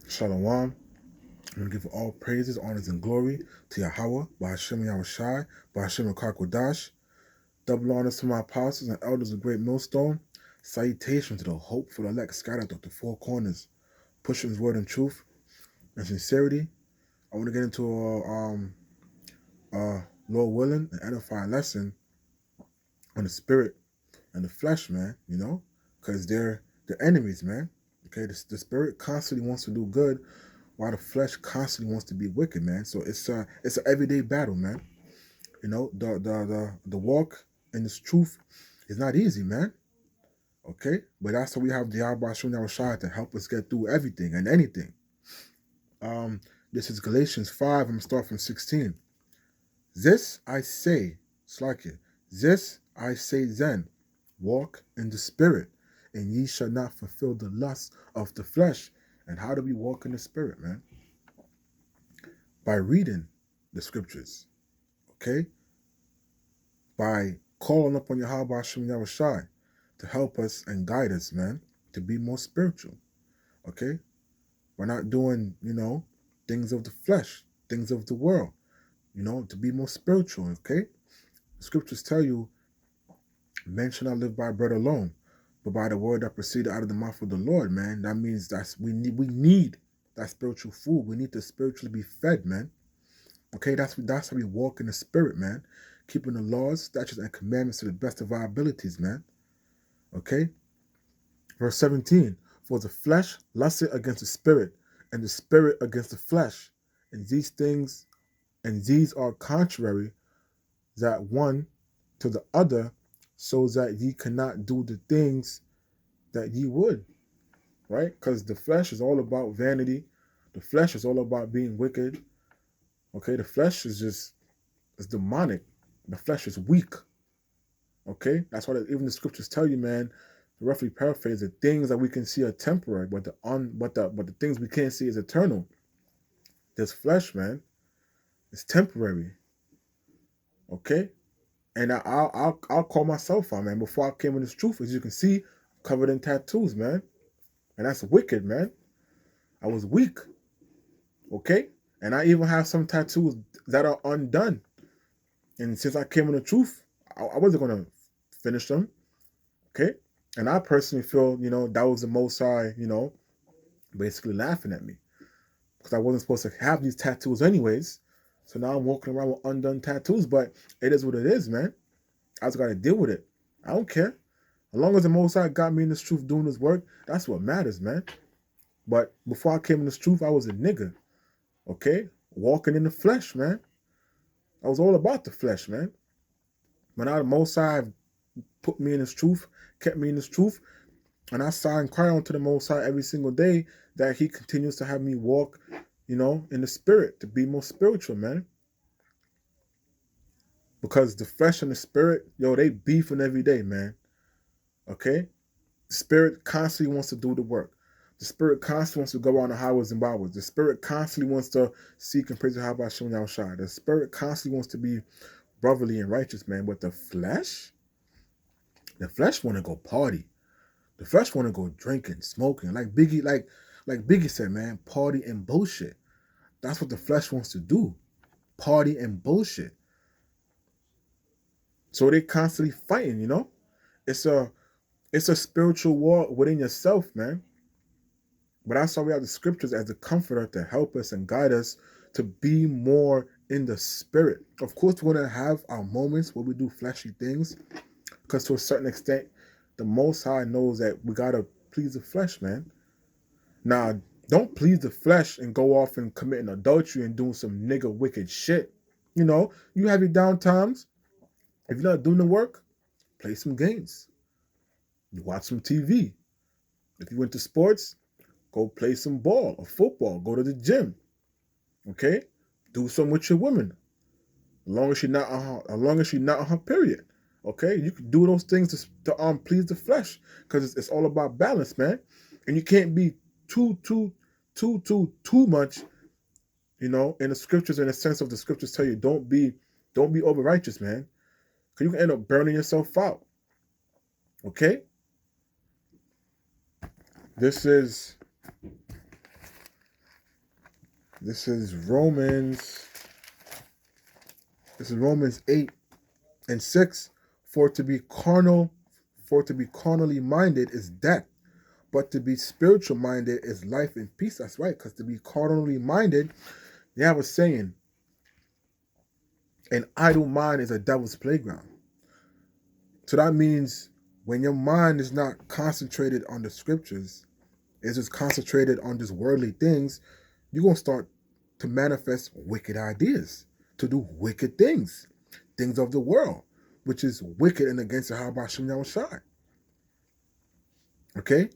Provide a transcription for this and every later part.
Shalom. I'm going to give all praises, honors, and glory to Yahweh, by Hashem Yahushai, by Hashem Kakwadash. Double honors to my apostles and elders of Great Millstone. Salutation to the hope for the elect scattered through the four corners. Pushing his word in truth and sincerity. I want to get into Lord willing, an edifying lesson on the spirit and the flesh, man, because they're enemies, man. Okay, the spirit constantly wants to do good, while the flesh constantly wants to be wicked, man. So it's an everyday battle, man. The walk in this truth is not easy, man. Okay, but that's why we have the Yahweh Shai to help us get through everything and anything. This is Galatians 5. I'm gonna start from 16. This I say, Slakia. This I say then, walk in the spirit, and ye shall not fulfill the lust of the flesh. And how do we walk in the spirit, man? By reading the scriptures, okay? By calling upon Yahweh Hashem Yahushai to help us and guide us, man, to be more spiritual, okay? We're not doing, things of the flesh, things of the world, to be more spiritual, okay? The scriptures tell you, men shall not live by bread alone, but by the word that proceeded out of the mouth of the Lord, man. That means we need that spiritual food. We need to spiritually be fed, man. Okay, that's how we walk in the spirit, man. Keeping the laws, statutes, and commandments to the best of our abilities, man. Okay? Verse 17, for the flesh lusteth against the spirit, and the spirit against the flesh. And these are contrary, that one to the other, so that ye cannot do the things that ye would. Right? Because the flesh is all about vanity. The flesh is all about being wicked. Okay? The flesh is demonic. The flesh is weak. Okay? That's why even the scriptures tell you, man, to roughly paraphrase, the things that we can see are temporary, but the things we can't see is eternal. This flesh, man, is temporary. Okay? And I'll call myself out, man. Before I came in this truth, as you can see, I'm covered in tattoos, man. And that's wicked, man. I was weak. Okay? And I even have some tattoos that are undone. And since I came in the truth, I wasn't going to finish them. Okay? And I personally feel, that was the Most High, basically laughing at me. Because I wasn't supposed to have these tattoos anyways. So now I'm walking around with undone tattoos. But it is what it is, man. I just got to deal with it. I don't care. As long as the Most High got me in this truth doing this work, that's what matters, man. But before I came in this truth, I was a nigga. Okay? Walking in the flesh, man. I was all about the flesh, man. But now the Most High put me in this truth, kept me in this truth, and I sigh and cry unto the Most High every single day that He continues to have me walk, in the spirit, to be more spiritual, man. Because the flesh and the spirit, they beefing every day, man. Okay? The spirit constantly wants to do the work. The spirit constantly wants to go on the highways and byways. The spirit constantly wants to seek and praise the Yahweh Shem Yahushai. The spirit constantly wants to be brotherly and righteous, man. But the flesh want to go party. The flesh want to go drinking, smoking, like Biggie said, man, party and bullshit. That's what the flesh wants to do, party and bullshit. So they constantly fighting, It's a spiritual war within yourself, man. But that's why we have the scriptures as a comforter to help us and guide us to be more in the spirit. Of course, we're going to have our moments where we do fleshy things, because to a certain extent, the Most High knows that we got to please the flesh, man. Now, don't please the flesh and go off and committing adultery and doing some nigga wicked shit. You have your down times. If you're not doing the work, play some games. You watch some TV. If you into sports, go play some ball or football. Go to the gym. Okay? Do something with your woman. As long as she's not on her period. Okay? You can do those things to please the flesh. Because it's all about balance, man. And you can't be too much, in the scriptures, in the sense of the scriptures tell you don't be over righteous, man. Because you can end up burning yourself out. Okay? This is This is Romans 8:6. For to be carnally minded is death, but to be spiritual minded is life and peace. That's right, because to be carnally minded, they have a saying, an idle mind is a devil's playground. So that means when your mind is not concentrated on the scriptures, it's just concentrated on just worldly things, you're going to start to manifest wicked ideas, to do wicked things of the world, which is wicked and against the Yahweh Shem Yahushai. Okay?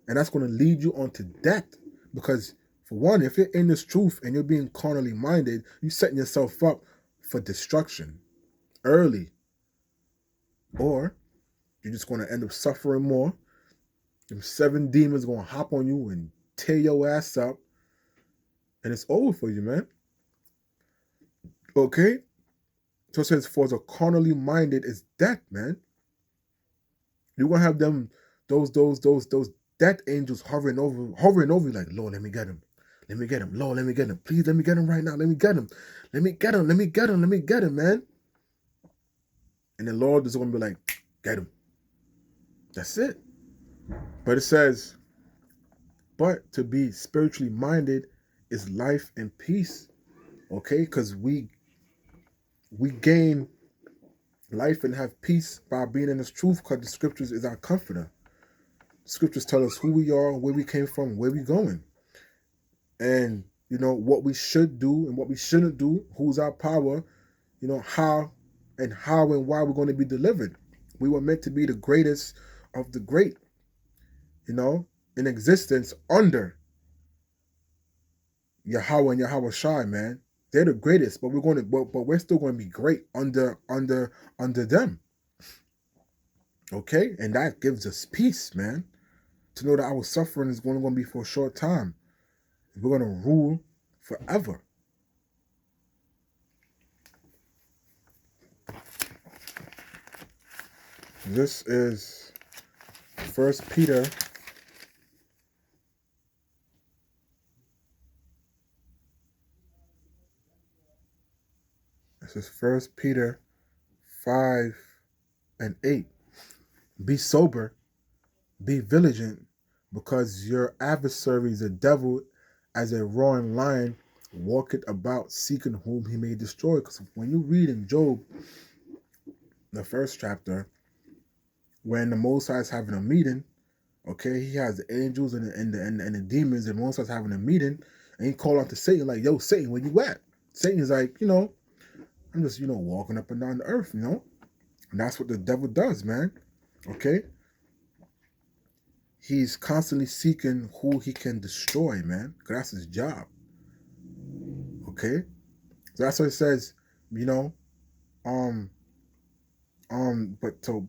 And that's going to lead you on to death. Because, for one, if you're in this truth and you're being carnally minded, you're setting yourself up for destruction early. Or you're just going to end up suffering more. Them 7 demons going to hop on you and tear your ass up. And it's over for you, man. Okay? So it says, for the carnally minded is death, man. You're going to have those death angels hovering over you like, Lord, let me get him. Let me get him. Lord, let me get him. Please, let me get him right now. Let me get him. Let me get him. Let me get him. Let me get him, man. And the Lord is going to be like, get him. That's it. But it says, but to be spiritually minded is life and peace. Okay? Because we gain life and have peace by being in this truth, because the scriptures is our comforter. The scriptures tell us who we are, where we came from, where we're going. And, what we should do and what we shouldn't do, who's our power, how and why we're going to be delivered. We were meant to be the greatest of the great, in existence under Yahweh and Yahweh Shai, man. They're the greatest, but we're still going to be great under them. Okay? And that gives us peace, man. To know that our suffering is going to be for a short time. We're going to rule forever. This is 1 Peter. This is 1 Peter 5:8. Be sober, be vigilant, because your adversary, the devil, as a roaring lion, walketh about seeking whom he may destroy. Because when you read in Job, the first chapter, when the Most High is having a meeting, okay, he has the angels and the demons, and Most High is having a meeting, and he called out to Satan like, "Yo, Satan, where you at?" Satan's like, I'm just, walking up and down the earth, And that's what the devil does, man. Okay? He's constantly seeking who he can destroy, man. Because that's his job. Okay? So that's what it says, but so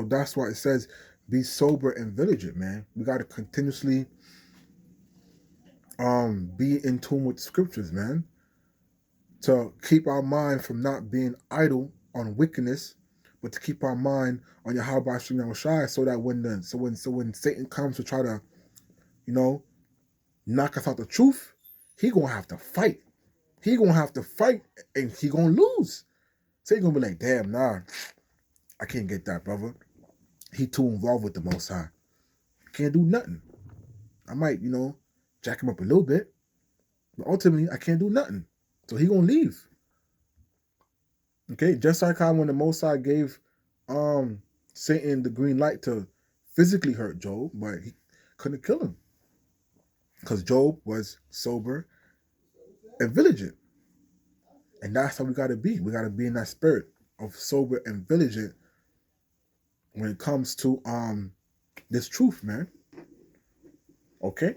that's why it says be sober and vigilant, man. We gotta continuously be in tune with the scriptures, man. To keep our mind from not being idle on wickedness, but to keep our mind on Yahweh Shem Yahushai, so that when Satan comes to try to, knock us out the truth, he gonna have to fight. He gonna have to fight, and he gonna lose. Satan gonna be like, damn, nah, I can't get that, brother. He too involved with the Most High. Can't do nothing. I might, jack him up a little bit, but ultimately I can't do nothing. So he gonna leave. Okay, just like how when the Most High gave Satan the green light to physically hurt Job, but he couldn't kill him. Because Job was sober and vigilant. And that's how we gotta be. We gotta be in that spirit of sober and vigilant when it comes to this truth, man. Okay?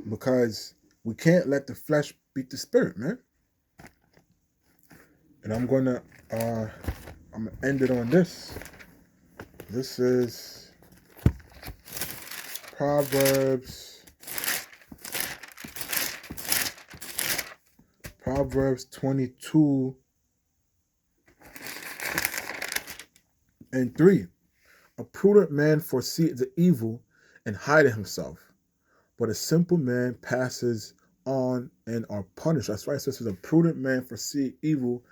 Because we can't let the flesh beat the spirit, man. And I'm gonna end it on this. This is Proverbs 22:3. A prudent man foreseeth the evil and hideth himself, but a simple man passes on and are punished. That's right. So this is a prudent man foresee evil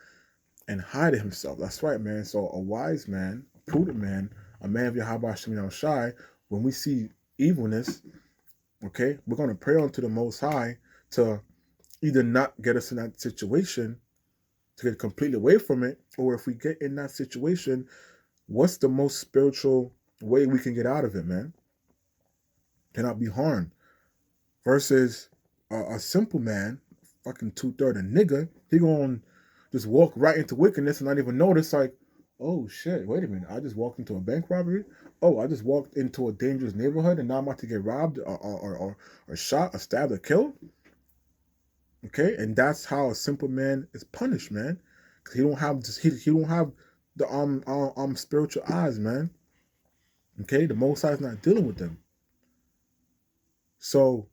and hiding himself. That's right, man. So a wise man, a prudent man, a man of Yahweh Shem Shai, when we see evilness, okay, we're going to pray unto the Most High to either not get us in that situation, to get completely away from it, or if we get in that situation, what's the most spiritual way we can get out of it, man? Cannot be harmed. Versus a simple man, fucking 2/3 a nigga, he gonna just walk right into wickedness and not even notice, like, oh shit, wait a minute, I just walked into a bank robbery. Oh, I just walked into a dangerous neighborhood and now I'm about to get robbed or shot or stabbed or killed. Okay, and that's how a simple man is punished, man. Cause he don't have he don't have the spiritual eyes, man. Okay, the Most High is not dealing with them. So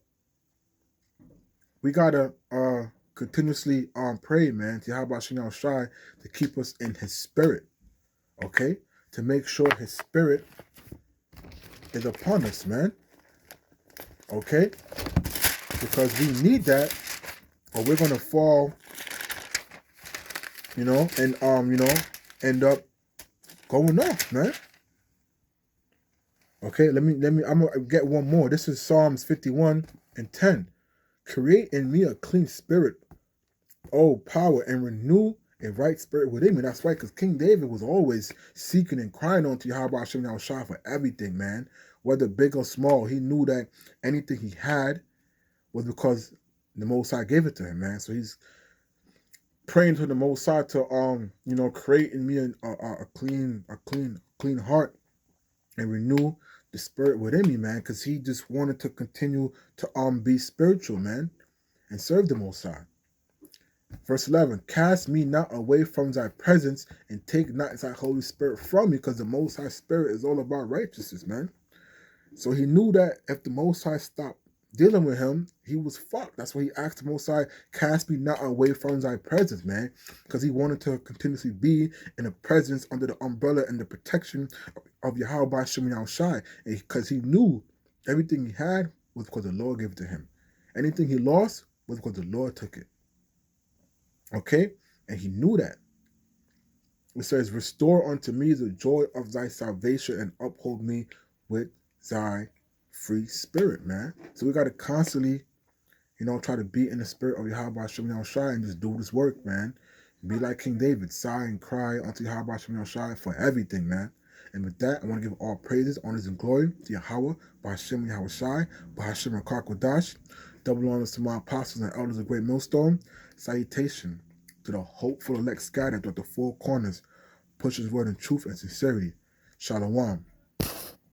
we gotta continuously pray, man, to Yahweh Shem Shai to keep us in his spirit. Okay? To make sure his spirit is upon us, man. Okay? Because we need that, or we're gonna fall, and end up going off, man. Okay, I'm gonna get one more. This is Psalms 51:10. Create in me a clean spirit, O power, and renew a right spirit within me. That's right, because King David was always seeking and crying on to Yahweh Shem Shai for everything, man. Whether big or small, he knew that anything he had was because the Most High gave it to him, man. So he's praying to the Most High to create in me a clean heart and renew the spirit within me, man, because he just wanted to continue to be spiritual, man, and serve the Most High. Verse 11, cast me not away from thy presence and take not thy Holy Spirit from me, because the Most High Spirit is all about righteousness, man. So he knew that if the Most High stopped dealing with him, he was fucked. That's why he asked the Most High, cast me not away from thy presence, man, because he wanted to continuously be in the presence under the umbrella and the protection of Yahweh Shem Shai, because he knew everything he had was because the Lord gave it to him. Anything he lost was because the Lord took it. Okay? And he knew that. It says, restore unto me the joy of thy salvation and uphold me with thy free spirit, man. So we got to constantly, try to be in the spirit of Yahweh Shem Shai and just do this work, man. Be like King David, sigh and cry unto Yahweh Shem Shai for everything, man. And with that, I want to give all praises, honors, and glory to Yahweh, B'Hashem Yahweh Shai, B'Hashem Rakar Kodash. Double honors to my apostles and elders of Great Millstone. Salutation to the hopeful elect scattered throughout the four corners, push his word in truth and sincerity. Shalom.